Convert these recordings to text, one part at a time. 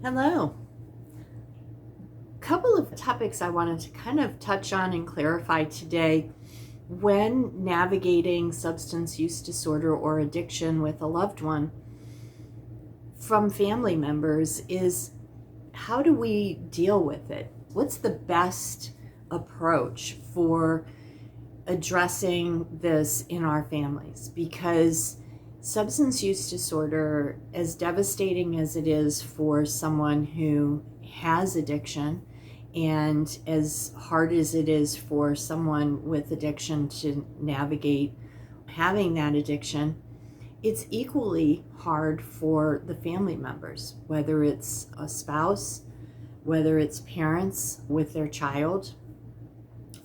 Hello. Couple of topics I wanted to kind of touch on and clarify today when navigating substance use disorder or addiction with a loved one from family members is how do we deal with it? What's the best approach for addressing this in our families? Because substance use disorder, as devastating as it is for someone who has addiction, and as hard as it is for someone with addiction to navigate having that addiction, it's equally hard for the family members, whether it's a spouse, whether it's parents with their child,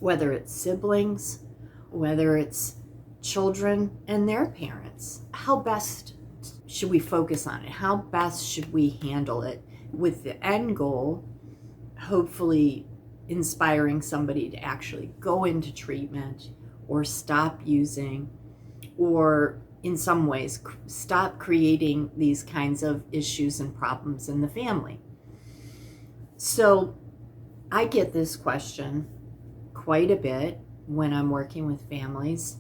whether it's siblings, whether it's children and their parents. How best should we focus on it? How best should we handle it with the end goal, hopefully inspiring somebody to actually go into treatment or stop using, or in some ways stop creating these kinds of issues and problems in the family. So I get this question quite a bit when I'm working with families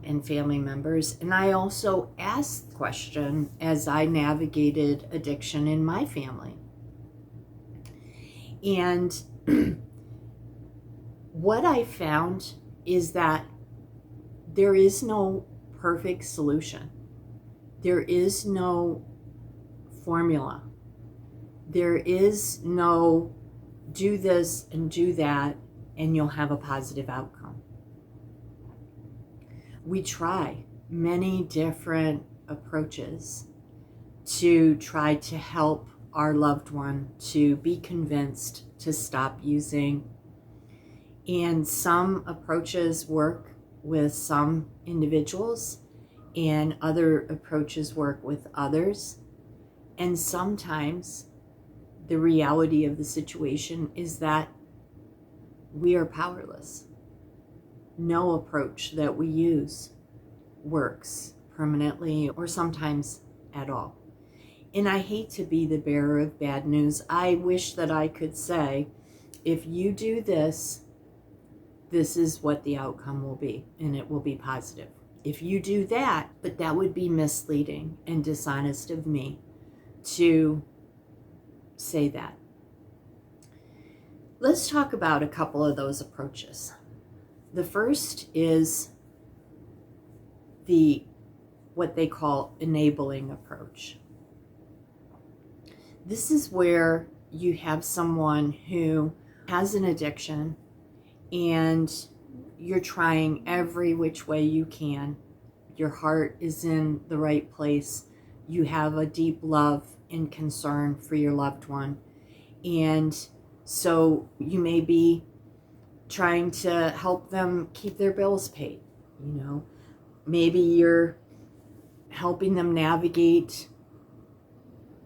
and family members, and I also ask the question as I navigated addiction in my family. And what I found is that there is no perfect solution. There is no formula. There is no do this and do that and you'll have a positive outcome. We try many different approaches to try to help our loved one to be convinced to stop using. And some approaches work with some individuals and other approaches work with others. And sometimes the reality of the situation is that we are powerless. No approach that we use works permanently or sometimes at all. And I hate to be the bearer of bad news. I wish that I could say, if you do this, this is what the outcome will be, and it will be positive. If you do that, but that would be misleading and dishonest of me to say that. Let's talk about a couple of those approaches. The first is what they call enabling approach. This is where you have someone who has an addiction and you're trying every which way you can. Your heart is in the right place. You have a deep love and concern for your loved one. And so you may be trying to help them keep their bills paid. Maybe you're helping them navigate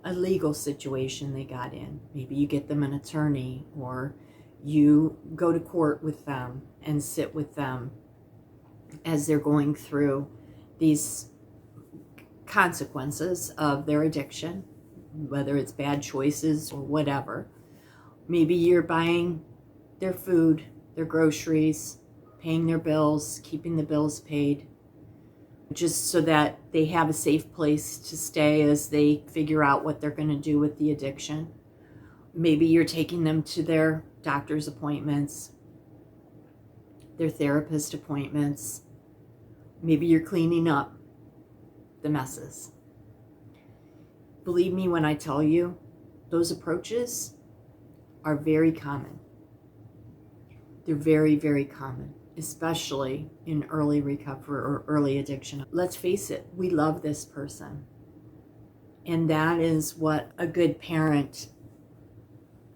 a legal situation they got in. Maybe you get them an attorney, or you go to court with them and sit with them as they're going through these consequences of their addiction, whether it's bad choices or whatever. Maybe you're buying their food, their groceries, paying their bills, keeping the bills paid, just so that they have a safe place to stay as they figure out what they're going to do with the addiction. Maybe you're taking them to their doctor's appointments, their therapist appointments. Maybe you're cleaning up the messes. Believe me when I tell you, those approaches are very common. They're very, very common, especially in early recovery or early addiction. Let's face it, we love this person. And that is what a good parent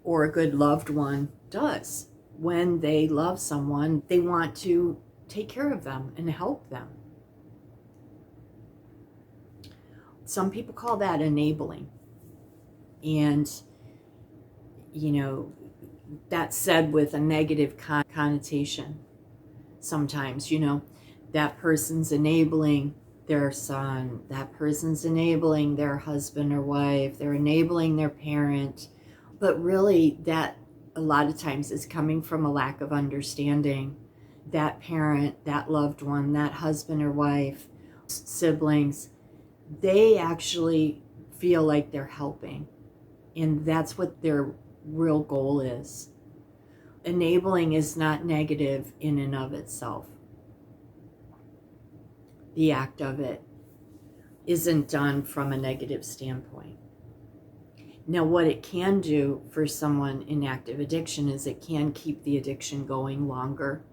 or a good loved one does. When they love someone, they want to take care of them and help them. Some people call that enabling. And, that's said with a negative connotation. Sometimes, that person's enabling their son. That person's enabling their husband or wife. They're enabling their parent. But really, that a lot of times is coming from a lack of understanding. That parent, that loved one, that husband or wife, siblings, they actually feel like they're helping. And that's what their real goal is. Enabling is not negative in and of itself. The act of it isn't done from a negative standpoint. Now, what it can do for someone in active addiction is it can keep the addiction going longer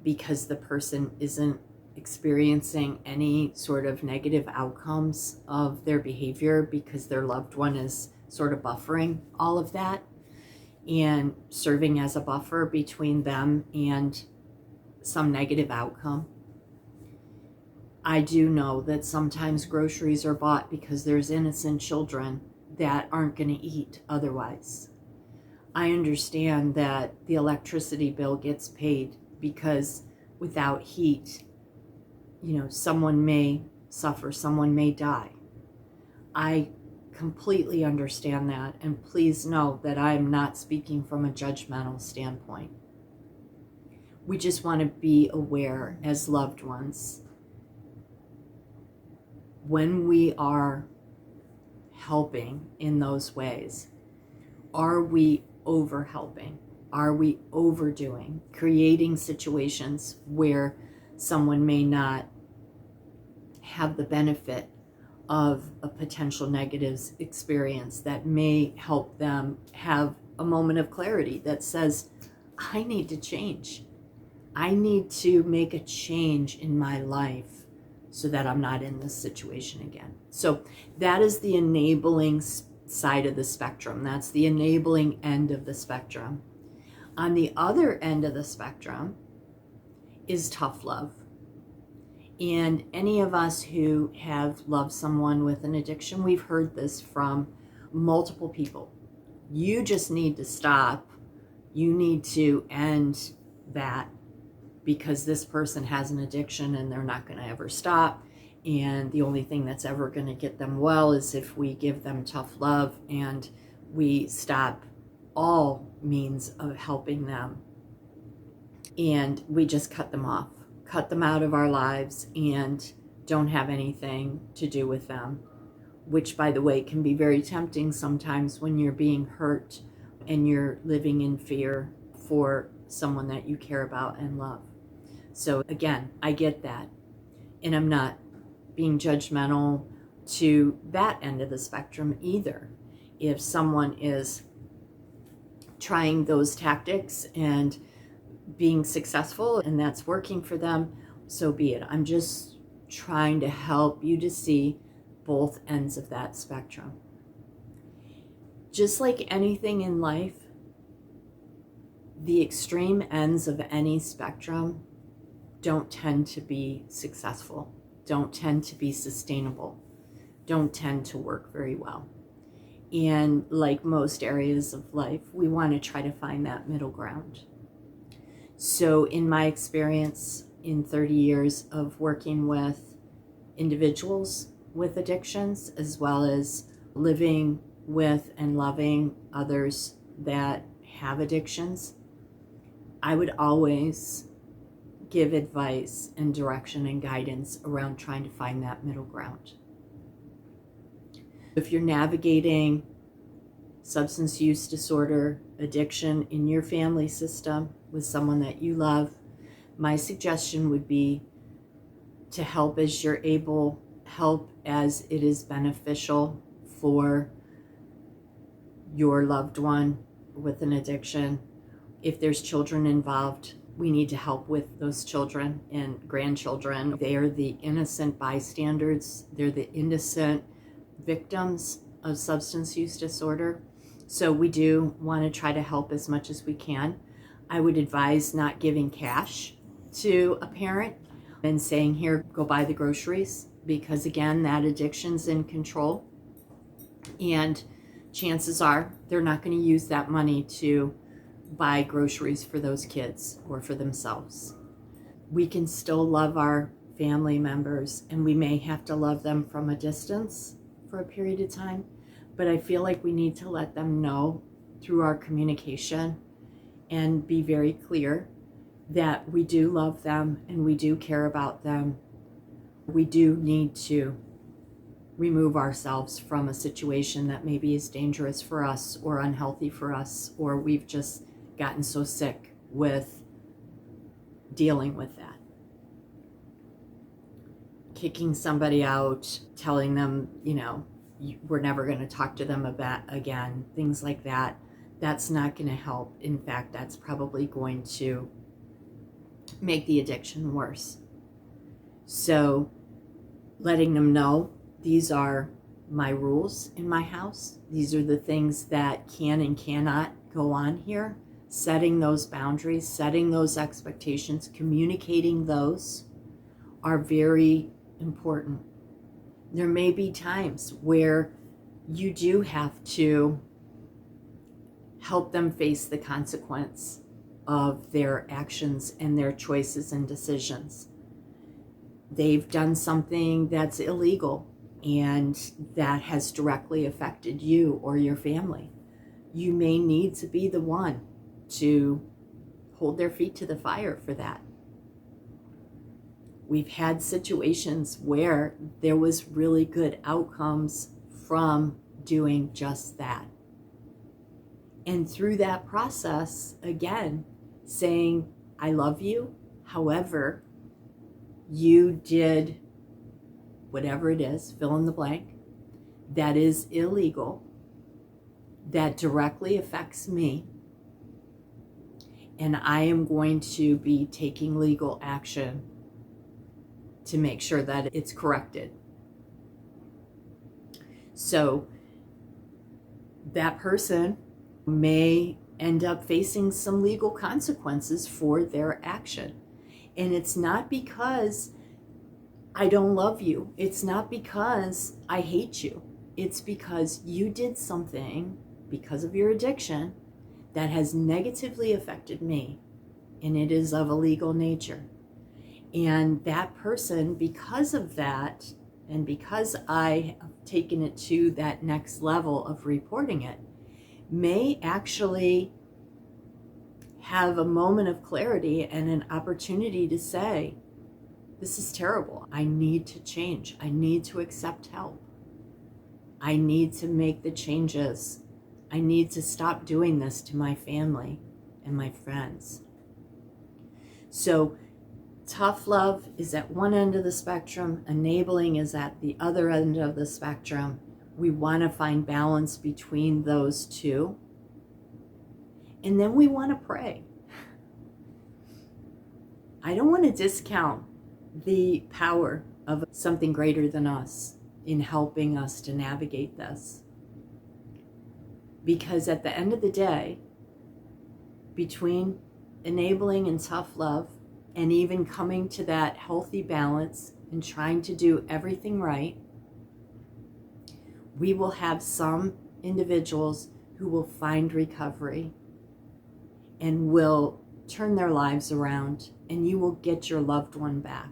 because the person isn't experiencing any sort of negative outcomes of their behavior because their loved one is sort of buffering all of that and serving as a buffer between them and some negative outcome. I do know that sometimes groceries are bought because there's innocent children that aren't going to eat otherwise. I understand that the electricity bill gets paid because without heat, someone may suffer, someone may die. I completely understand that, and please know that I'm not speaking from a judgmental standpoint. We just want to be aware as loved ones when we are helping in those ways. Are we over helping? Are we overdoing, creating situations where someone may not have the benefit of a potential negative experience that may help them have a moment of clarity that says, I need to change. I need to make a change in my life so that I'm not in this situation again. So that is the enabling side of the spectrum. That's the enabling end of the spectrum. On the other end of the spectrum is tough love. And any of us who have loved someone with an addiction, we've heard this from multiple people. You just need to stop. You need to end that because this person has an addiction and they're not going to ever stop. And the only thing that's ever going to get them well is if we give them tough love and we stop all means of helping them. And we just cut them off, cut them out of our lives and don't have anything to do with them, which, by the way, can be very tempting sometimes when you're being hurt and you're living in fear for someone that you care about and love. So again, I get that. And I'm not being judgmental to that end of the spectrum either. If someone is trying those tactics and being successful and that's working for them, so be it. I'm just trying to help you to see both ends of that spectrum. Just like anything in life, the extreme ends of any spectrum don't tend to be successful, don't tend to be sustainable, don't tend to work very well. And like most areas of life, we want to try to find that middle ground. So in my experience in 30 years of working with individuals with addictions, as well as living with and loving others that have addictions, I would always give advice and direction and guidance around trying to find that middle ground. If you're navigating substance use disorder, addiction in your family system with someone that you love, my suggestion would be to help as you're able, help as it is beneficial for your loved one with an addiction. If there's children involved, we need to help with those children and grandchildren. They are the innocent bystanders. They're the innocent victims of substance use disorder. So we do want to try to help as much as we can. I would advise not giving cash to a parent and saying, here, go buy the groceries, because again, that addiction's in control. And chances are they're not going to use that money to buy groceries for those kids or for themselves. We can still love our family members, and we may have to love them from a distance for a period of time, but I feel like we need to let them know through our communication and be very clear that we do love them and we do care about them. We do need to remove ourselves from a situation that maybe is dangerous for us or unhealthy for us, or we've just gotten so sick with dealing with that. Kicking somebody out, telling them, we're never going to talk to them about again, things like that, that's not going to help. In fact, that's probably going to make the addiction worse. So letting them know, these are my rules in my house. These are the things that can and cannot go on here. Setting those boundaries, setting those expectations, communicating those are very important. There may be times where you do have to help them face the consequence of their actions and their choices and decisions. They've done something that's illegal and that has directly affected you or your family. You may need to be the one to hold their feet to the fire for that. We've had situations where there was really good outcomes from doing just that. And through that process, again, saying, I love you, however, you did whatever it is, fill in the blank, that is illegal, that directly affects me, and I am going to be taking legal action to make sure that it's corrected. So that person may end up facing some legal consequences for their action. And it's not because I don't love you. It's not because I hate you. It's because you did something because of your addiction that has negatively affected me, and it is of a legal nature. And that person, because of that, and because I have taken it to that next level of reporting it, may actually have a moment of clarity and an opportunity to say, this is terrible. I need to change. I need to accept help. I need to make the changes. I need to stop doing this to my family and my friends. So tough love is at one end of the spectrum. Enabling is at the other end of the spectrum. We want to find balance between those two. And then we want to pray. I don't want to discount the power of something greater than us in helping us to navigate this. Because at the end of the day, between enabling and tough love, and even coming to that healthy balance and trying to do everything right, we will have some individuals who will find recovery and will turn their lives around, and you will get your loved one back.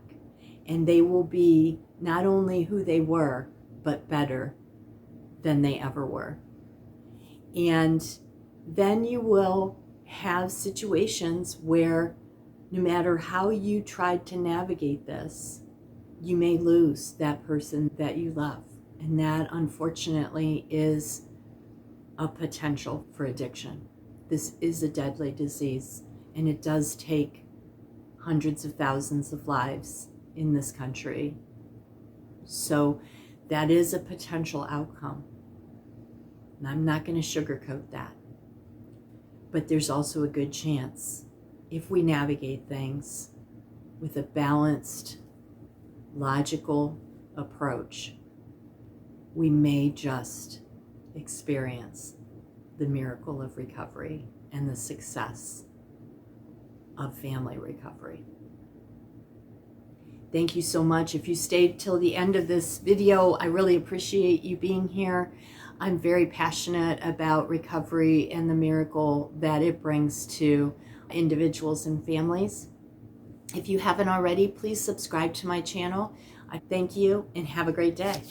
And they will be not only who they were, but better than they ever were. And then you will have situations where no matter how you tried to navigate this, you may lose that person that you love. And that, unfortunately, is a potential for addiction. This is a deadly disease, and it does take hundreds of thousands of lives in this country. So that is a potential outcome. And I'm not going to sugarcoat that. But there's also a good chance, if we navigate things with a balanced, logical approach, we may just experience the miracle of recovery and the success of family recovery. Thank you so much. If you stayed till the end of this video, I really appreciate you being here. I'm very passionate about recovery and the miracle that it brings to individuals and families. If you haven't already, please subscribe to my channel. I thank you and have a great day.